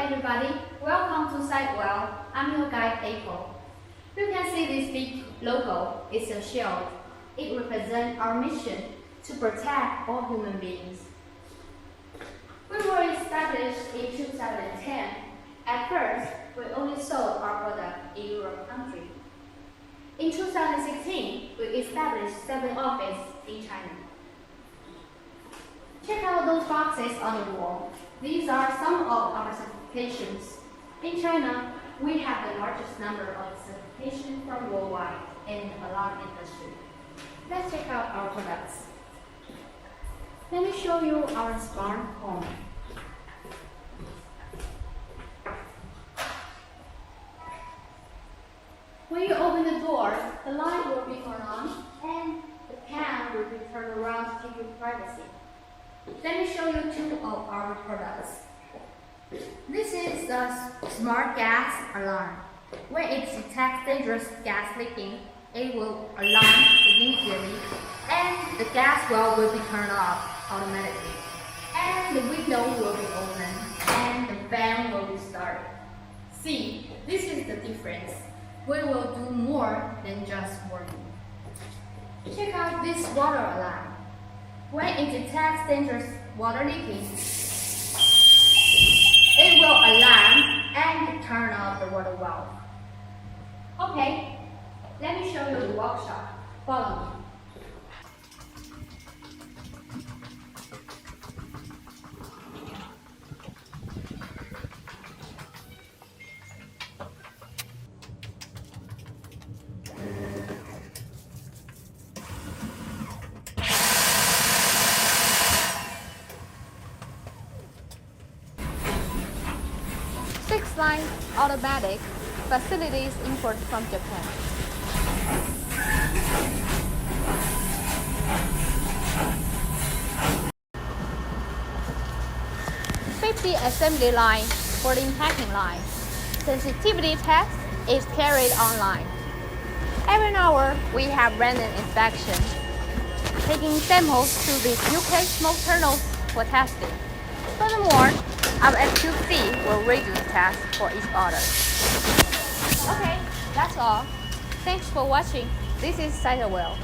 everybody, welcome to SITERWELL. I'm your guide April. You can see this big logo. It's a shield. It represents our mission to protect all human beings. We were established in 2010. At first, we only sold our product in Europe country. In 2016, we established 7 offices in China. Check out those boxes on the wall. These are some of our certifications. In China, we have the largest number of certifications from worldwide in the alarm industry. Let's check out our products. Let me show you our smart home. When you open the door, the light will be turned on and the fan will be turned around to give you privacy. Let me show you 2 of our products. This is the smart gas alarm. When it detects dangerous gas leaking, it will alarm immediately and the gas well will be turned off automatically. And the window will be open and the fan will be started. See, this is the difference. We will do more than just warning. Check out this water alarm. When it detects dangerous water leaking, it will alarm and turn off the water valve. Okay, let me show you the workshop. Follow me. Six-line automatic facilities imported from Japan. Safety assembly line for the packing line. Sensitivity test is carried online. Every hour we have random inspection, taking samples to the UK smoke tunnels for testing. Furthermore, our FQC will reduce tasks for each order. Okay, that's all. Thanks for watching. This is SITERWELL.